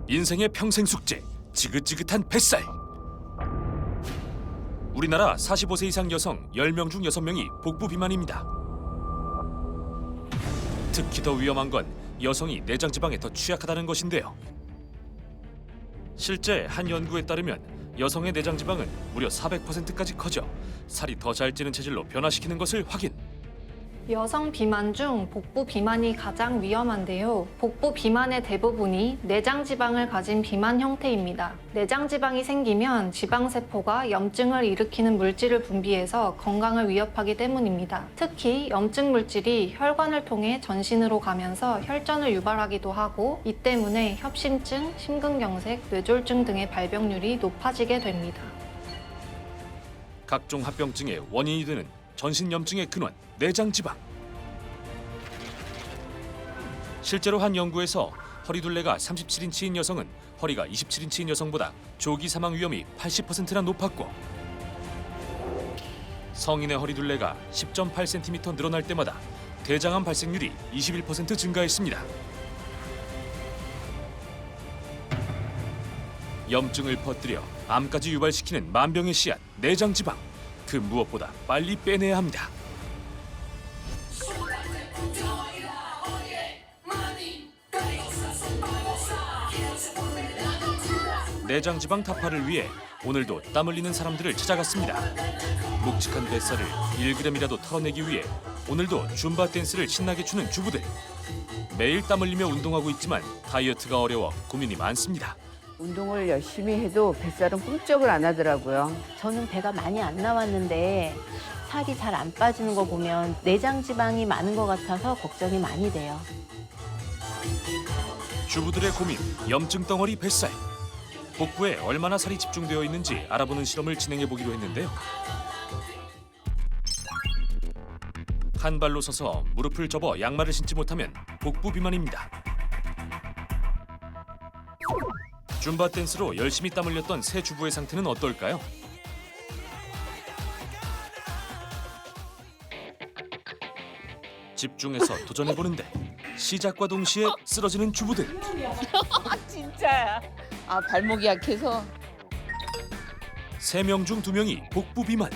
인생의 평생 숙제, 지긋지긋한 뱃살. 우리나라 45세 이상 여성 10명 중 6명이 복부 비만입니다. 특히 더 위험한 건 여성이 내장 지방에 더 취약하다는 것인데요. 실제 한 연구에 따르면 여성의 내장 지방은 무려 400%까지 커져 살이 더 잘 찌는 체질로 변화시키는 것을 확인. 여성 비만 중 복부 비만이 가장 위험한데요. 복부 비만의 대부분이 내장 지방을 가진 비만 형태입니다. 내장 지방이 생기면 지방세포가 염증을 일으키는 물질을 분비해서 건강을 위협하기 때문입니다. 특히 염증 물질이 혈관을 통해 전신으로 가면서 혈전을 유발하기도 하고 이 때문에 협심증, 심근경색, 뇌졸중 등의 발병률이 높아지게 됩니다. 각종 합병증의 원인이 되는 전신 염증의 근원, 내장 지방. 실제로 한 연구에서 허리둘레가 37인치인 여성은 허리가 27인치인 여성보다 조기 사망 위험이 80%나 높았고, 성인의 허리둘레가 10.8cm 늘어날 때마다 대장암 발생률이 21% 증가했습니다. 염증을 퍼뜨려 암까지 유발시키는 만병의 씨앗, 내장 지방. 그 무엇보다 빨리 빼내야 합니다. 내장 지방 타파를 위해 오늘도 땀 흘리는 사람들을 찾아갔습니다. 묵직한 뱃살을 1g이라도 털어내기 위해 오늘도 줌바 댄스를 신나게 추는 주부들. 매일 땀 흘리며 운동하고 있지만 다이어트가 어려워 고민이 많습니다. 운동을 열심히 해도 뱃살은 꿈쩍을 안 하더라고요. 저는 배가 많이 안 나왔는데 살이 잘 안 빠지는 거 보면 내장 지방이 많은 것 같아서 걱정이 많이 돼요. 주부들의 고민, 염증 덩어리 뱃살. 복부에 얼마나 살이 집중되어 있는지 알아보는 실험을 진행해 보기로 했는데요. 한 발로 서서 무릎을 접어 양말을 신지 못하면 복부 비만입니다. 줌바 댄스로 열심히 땀 흘렸던 새 주부의 상태는 어떨까요? 집중해서 도전해보는데 시작과 동시에 쓰러지는 주부들. 진짜야. 아, 발목이 약해서. 3명 중 2명이 복부 비만.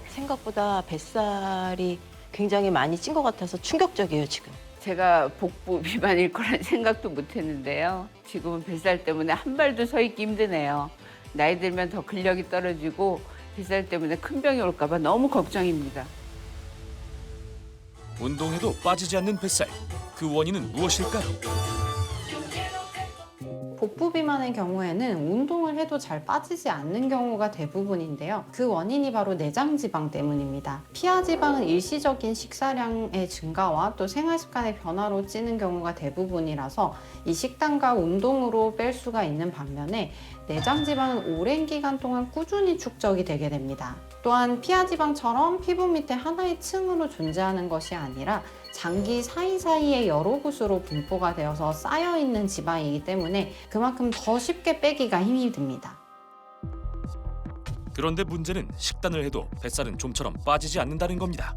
생각보다 뱃살이 굉장히 많이 찐 것 같아서 충격적이에요, 지금. 제가 복부 비만일 거란 생각도 못 했는데요. 지금은 뱃살 때문에 한 발도 서 있기 힘드네요. 나이 들면 더 근력이 떨어지고 뱃살 때문에 큰 병이 올까 봐 너무 걱정입니다. 운동해도 빠지지 않는 뱃살. 그 원인은 무엇일까요? 복부 비만의 경우에는 운동을 해도 잘 빠지지 않는 경우가 대부분인데요. 그 원인이 바로 내장 지방 때문입니다. 피하 지방은 일시적인 식사량의 증가와 또 생활 습관의 변화로 찌는 경우가 대부분이라서 이 식단과 운동으로 뺄 수가 있는 반면에 내장 지방은 오랜 기간 동안 꾸준히 축적이 되게 됩니다. 또한 피하 지방처럼 피부 밑에 하나의 층으로 존재하는 것이 아니라 장기 사이사이에 여러 곳으로 분포가 되어서 쌓여있는 지방이기 때문에 그만큼 더 쉽게 빼기가 힘이 듭니다. 그런데 문제는 식단을 해도 뱃살은 좀처럼 빠지지 않는다는 겁니다.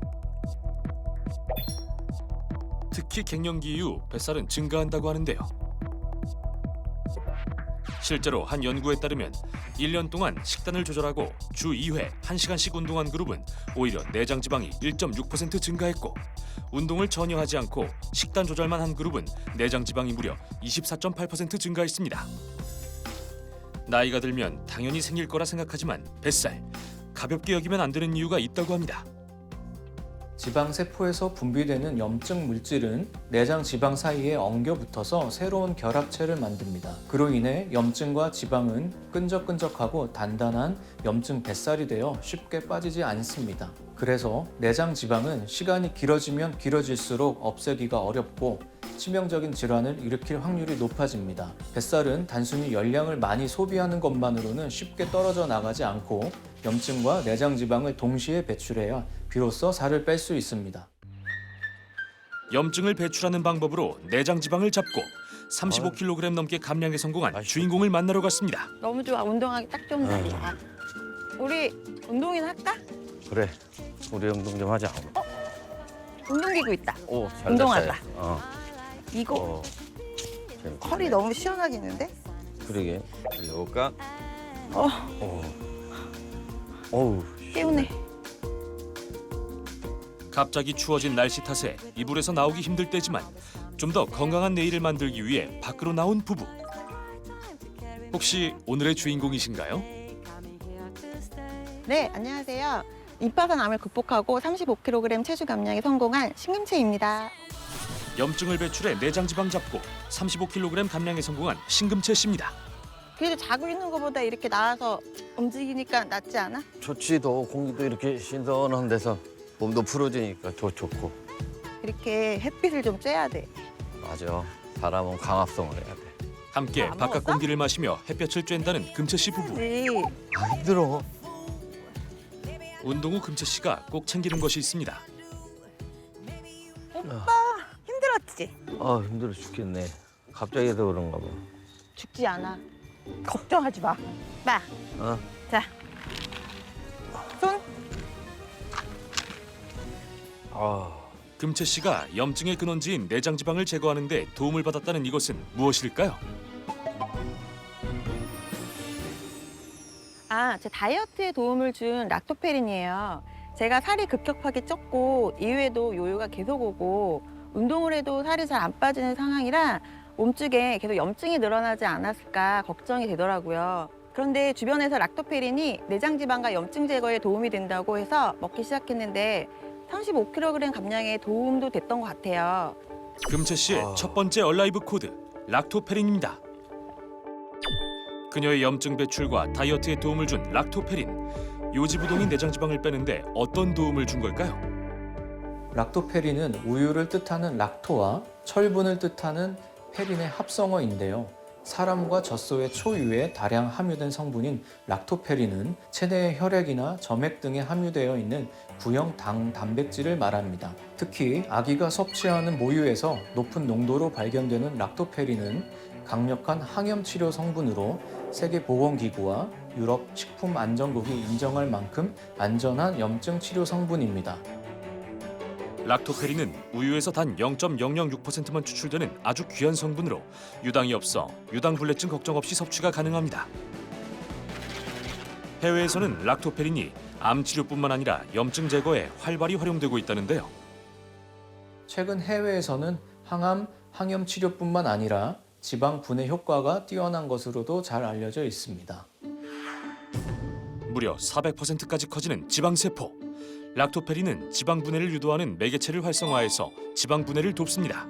특히 갱년기 이후 뱃살은 증가한다고 하는데요. 실제로 한 연구에 따르면 1년 동안 식단을 조절하고 주 2회 1시간씩 운동한 그룹은 오히려 내장 지방이 1.6% 증가했고, 운동을 전혀 하지 않고 식단 조절만 한 그룹은 내장 지방이 무려 24.8% 증가했습니다. 나이가 들면 당연히 생길 거라 생각하지만 뱃살, 가볍게 여기면 안 되는 이유가 있다고 합니다. 지방세포에서 분비되는 염증 물질은 내장 지방 사이에 엉겨 붙어서 새로운 결합체를 만듭니다. 그로 인해 염증과 지방은 끈적끈적하고 단단한 염증 뱃살이 되어 쉽게 빠지지 않습니다. 그래서 내장 지방은 시간이 길어지면 길어질수록 없애기가 어렵고 치명적인 질환을 일으킬 확률이 높아집니다. 뱃살은 단순히 열량을 많이 소비하는 것만으로는 쉽게 떨어져 나가지 않고 염증과 내장 지방을 동시에 배출해야 비로소 살을 뺄 수 있습니다. 염증을 배출하는 방법으로 내장 지방을 잡고 35kg 넘게 감량에 성공한 주인공을 만나러 갔습니다. 너무 좋아. 운동하기 딱 좋은 날이야. 우리 운동이나 할까? 그래, 우리 운동 좀 하자. 운동기구 있다. 오, 잘 운동하자. 됐어요. 이거 어. 재밌겠네. 컬이 너무 시원하겠는데? 그러게. 달려볼까? 어. 어우. 깨우네. 갑자기 추워진 날씨 탓에 이불에서 나오기 힘들 때지만 좀 더 건강한 내일을 만들기 위해 밖으로 나온 부부. 혹시 오늘의 주인공이신가요? 네, 안녕하세요. 입파선암을 극복하고 35kg 체중 감량에 성공한 신금채입니다. 염증을 배출해 내장 지방 잡고 35kg 감량에 성공한 신금채 씨입니다. 그래도 자고 있는 것보다 이렇게 나와서 움직이니까 낫지 않아? 좋지. 더 공기도 이렇게 신선한 데서 몸도 풀어지니까 더 좋고. 이렇게 햇빛을 좀 쬐야 돼. 맞아. 사람은 광합성을 해야 돼. 함께 안 바깥 먹었어? 공기를 마시며 햇볕을 쬐다는 금채 씨 부부. 네. 아, 힘들어. 운동 후 금채 씨가 꼭 챙기는 것이 있습니다. 힘들었지? 아, 힘들어 죽겠네. 갑자기 해서 그런가 봐. 죽지 않아. 걱정하지 마. 마. 어? 자. 손. 아, 금채 씨가 염증의 근원지인 내장 지방을 제거하는 데 도움을 받았다는 이것은 무엇일까요? 제 다이어트에 도움을 준 락토페린이에요. 제가 살이 급격하게 쪘고 이후에도 요요가 계속 오고 운동을 해도 살이 잘 안 빠지는 상황이라 몸쪽에 계속 염증이 늘어나지 않았을까 걱정이 되더라고요. 그런데 주변에서 락토페린이 내장 지방과 염증 제거에 도움이 된다고 해서 먹기 시작했는데 35kg 감량에 도움도 됐던 것 같아요. 금채 씨의 첫 번째 얼라이브 코드 락토페린입니다. 그녀의 염증 배출과 다이어트에 도움을 준 락토페린. 요지부동인 내장 지방을 빼는데 어떤 도움을 준 걸까요? 락토페린은 우유를 뜻하는 락토와 철분을 뜻하는 페린의 합성어인데요. 사람과 젖소의 초유에 다량 함유된 성분인 락토페린은 체내의 혈액이나 점액 등에 함유되어 있는 구형 당 단백질을 말합니다. 특히 아기가 섭취하는 모유에서 높은 농도로 발견되는 락토페린은 강력한 항염 치료 성분으로 세계보건기구와 유럽 식품안전국이 인정할 만큼 안전한 염증 치료 성분입니다. 락토페린은 우유에서 단 0.006%만 추출되는 아주 귀한 성분으로 유당이 없어 유당불내증 걱정 없이 섭취가 가능합니다. 해외에서는 락토페린이 암 치료뿐만 아니라 염증 제거에 활발히 활용되고 있다는데요. 최근 해외에서는 항암, 항염 치료뿐만 아니라 지방 분해 효과가 뛰어난 것으로도 잘 알려져 있습니다. 무려 400%까지 커지는 지방세포. 락토페린은 지방 분해를 유도하는 매개체를 활성화해서 지방 분해를 돕습니다.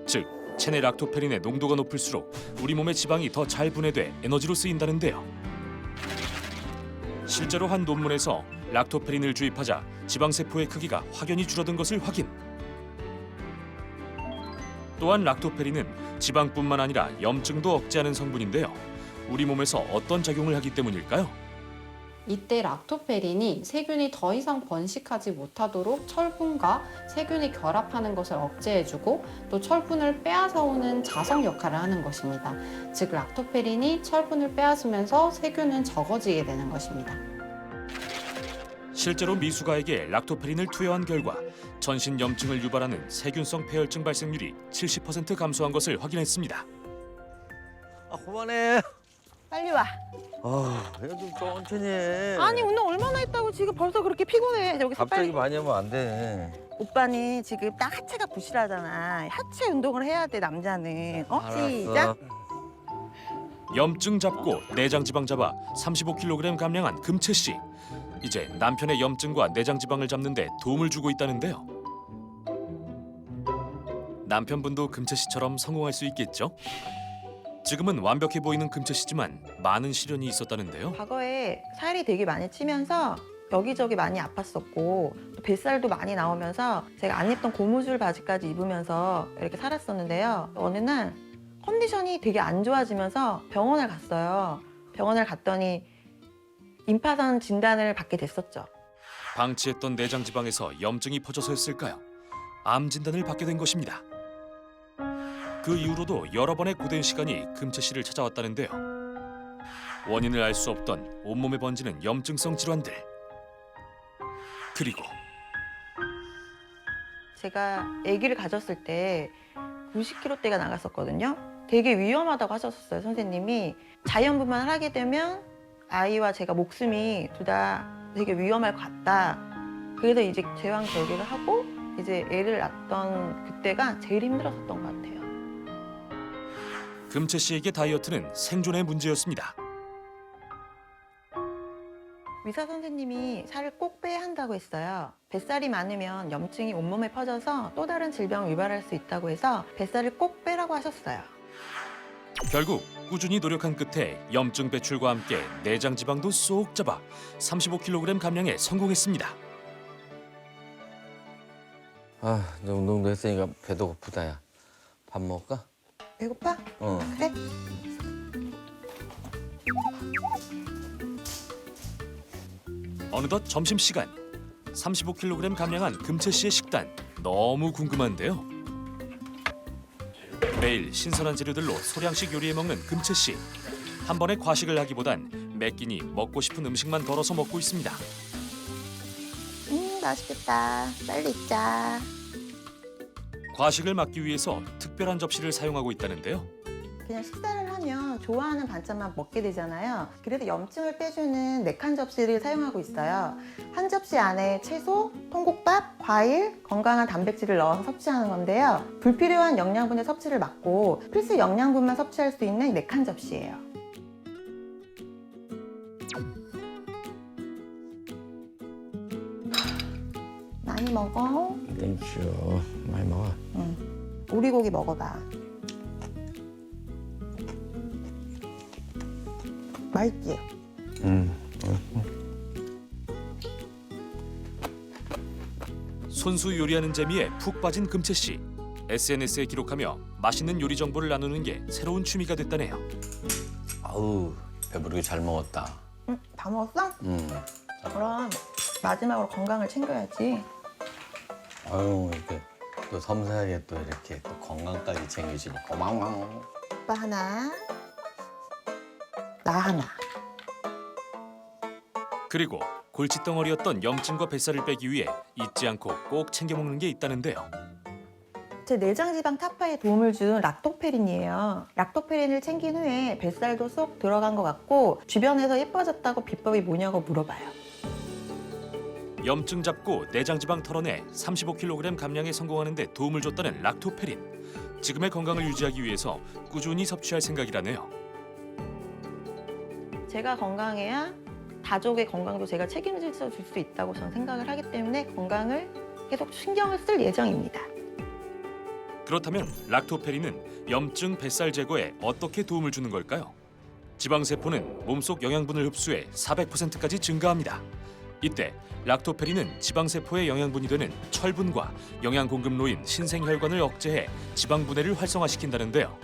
즉, 체내 락토페린의 농도가 높을수록 우리 몸의 지방이 더 잘 분해돼 에너지로 쓰인다는데요. 실제로 한 논문에서 락토페린을 주입하자 지방세포의 크기가 확연히 줄어든 것을 확인. 또한 락토페린은 지방뿐만 아니라 염증도 억제하는 성분인데요. 우리 몸에서 어떤 작용을 하기 때문일까요? 이때 락토페린이 세균이 더 이상 번식하지 못하도록 철분과 세균이 결합하는 것을 억제해주고 또 철분을 빼앗아오는 자석 역할을 하는 것입니다. 즉 락토페린이 철분을 빼앗으면서 세균은 적어지게 되는 것입니다. 실제로 미숙아에게 락토페린을 투여한 결과 전신 염증을 유발하는 세균성 폐혈증 발생률이 70% 감소한 것을 확인했습니다. 아, 그만해. 빨리 와. 아, 그냥 좀 천천히 해. 아니 운동 얼마나 했다고 지금 벌써 그렇게 피곤해. 여기서 갑자기 빨리. 많이 하면 안 돼. 오빠는 지금 딱 하체가 부실하잖아. 하체 운동을 해야 돼 남자는. 알았어. 시작. 염증 잡고 내장 지방 잡아 35kg 감량한 금채 씨. 이제 남편의 염증과 내장 지방을 잡는 데 도움을 주고 있다는데요. 남편분도 금채 씨처럼 성공할 수 있겠죠? 지금은 완벽해 보이는 금채 씨지만 많은 시련이 있었다는데요. 과거에 살이 되게 많이 찌면서 여기저기 많이 아팠었고 또 뱃살도 많이 나오면서 제가 안 입던 고무줄 바지까지 입으면서 이렇게 살았었는데요. 어느 날 컨디션이 되게 안 좋아지면서 병원을 갔어요. 병원을 갔더니 임파선 진단을 받게 됐었죠. 방치했던 내장 지방에서 염증이 퍼져서였을까요? 암 진단을 받게 된 것입니다. 그 이후로도 여러 번의 고된 시간이 금채 씨를 찾아왔다는데요. 원인을 알 수 없던 온몸에 번지는 염증성 질환들. 그리고 제가 아기를 가졌을 때 90kg대가 나갔었거든요. 되게 위험하다고 하셨어요, 선생님이. 자연분만을 하게 되면 아이와 제가 목숨이 둘 다 되게 위험할 것 같다. 그래서 이제 제왕절개를 하고 이제 애를 낳던 그때가 제일 힘들었었던 것 같아요. 금채 씨에게 다이어트는 생존의 문제였습니다. 의사 선생님이 살을 꼭 빼야 한다고 했어요. 뱃살이 많으면 염증이 온몸에 퍼져서 또 다른 질병을 유발할 수 있다고 해서 뱃살을 꼭 빼라고 하셨어요. 결국 꾸준히 노력한 끝에 염증 배출과 함께 내장 지방도 쏙 잡아 35kg 감량에 성공했습니다. 아, 이제 운동도 했으니까 배도 고프다, 야. 밥 먹을까? 배고파? 어. 그래? 어느덧 점심시간. 35kg 감량한 금채 씨의 식단 너무 궁금한데요. 매일 신선한 재료들로 소량씩 요리해 먹는 금채 씨. 한 번에 과식을 하기보단 매 끼니 먹고 싶은 음식만 덜어서 먹고 있습니다. 맛있겠다. 빨리 있자. 과식을 막기 위해서 특별한 접시를 사용하고 있다는데요. 그냥 식사를 하면 좋아하는 반찬만 먹게 되잖아요. 그래서 염증을 빼주는 4칸 접시를 사용하고 있어요. 한 접시 안에 채소, 통곡밥, 과일, 건강한 단백질을 넣어서 섭취하는 건데요. 불필요한 영양분의 섭취를 막고 필수 영양분만 섭취할 수 있는 4칸 접시예요. 많이 먹어. 땡큐. 많이 먹어. 오리고기 먹어봐. 맛있지? 손수 요리하는 재미에 푹 빠진 금채 씨. SNS에 기록하며 맛있는 요리 정보를 나누는 게 새로운 취미가 됐다네요. 아우, 배부르게 잘 먹었다. 응, 다 먹었어? 그럼 마지막으로 건강을 챙겨야지. 아유, 이렇게 또 섬세하게 또 이렇게 또 건강까지 챙기시고 고마워. 오빠 하나, 나 하나. 그리고 골칫덩어리였던 염증과 뱃살을 빼기 위해 잊지 않고 꼭 챙겨 먹는 게 있다는데요. 제 내장지방 타파에 도움을 준 락토페린이에요. 락토페린을 챙긴 후에 뱃살도 쏙 들어간 것 같고 주변에서 예뻐졌다고 비법이 뭐냐고 물어봐요. 염증 잡고 내장 지방 털어내 35kg 감량에 성공하는 데 도움을 줬다는 락토페린. 지금의 건강을 유지하기 위해서 꾸준히 섭취할 생각이라네요. 제가 건강해야 가족의 건강도 제가 책임질 수 있다고 저는 생각을 하기 때문에 건강을 계속 신경을 쓸 예정입니다. 그렇다면 락토페린은 염증 뱃살 제거에 어떻게 도움을 주는 걸까요? 지방세포는 몸속 영양분을 흡수해 400%까지 증가합니다. 이때 락토페린은 지방세포의 영양분이 되는 철분과 영양 공급로인 신생혈관을 억제해 지방 분해를 활성화시킨다는데요.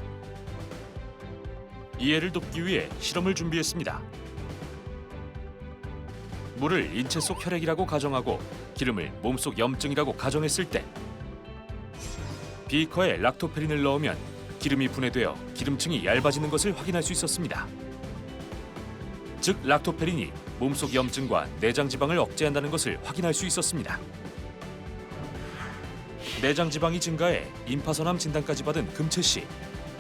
이해를 돕기 위해 실험을 준비했습니다. 물을 인체 속 혈액이라고 가정하고 기름을 몸속 염증이라고 가정했을 때 비커에 락토페린을 넣으면 기름이 분해되어 기름층이 얇아지는 것을 확인할 수 있었습니다. 즉 락토페린이 몸속 염증과 내장 지방을 억제한다는 것을 확인할 수 있었습니다. 내장 지방이 증가해 임파선암 진단까지 받은 금채 씨.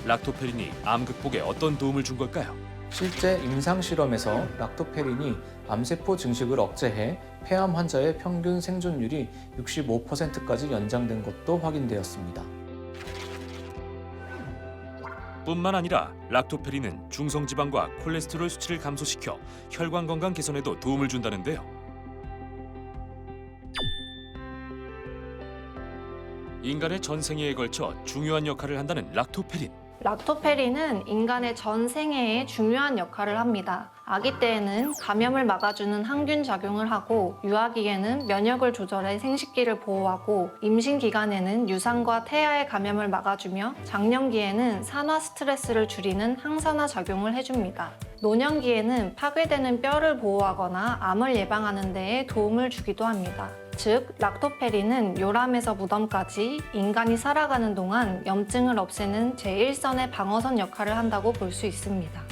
락토페린이 암 극복에 어떤 도움을 준 걸까요? 실제 임상 실험에서 락토페린이 암세포 증식을 억제해 폐암 환자의 평균 생존율이 65%까지 연장된 것도 확인되었습니다. 뿐만 아니라 락토페린은 중성지방과 콜레스테롤 수치를 감소시켜 혈관 건강 개선에도 도움을 준다는데요. 인간의 전 생애에 걸쳐 중요한 역할을 한다는 락토페린. 락토페린은 인간의 전 생애에 중요한 역할을 합니다. 아기 때에는 감염을 막아주는 항균 작용을 하고 유아기에는 면역을 조절해 생식기를 보호하고 임신 기간에는 유산과 태아의 감염을 막아주며 장년기에는 산화 스트레스를 줄이는 항산화 작용을 해줍니다. 노년기에는 파괴되는 뼈를 보호하거나 암을 예방하는 데에 도움을 주기도 합니다. 즉, 락토페린은 요람에서 무덤까지 인간이 살아가는 동안 염증을 없애는 제1선의 방어선 역할을 한다고 볼 수 있습니다.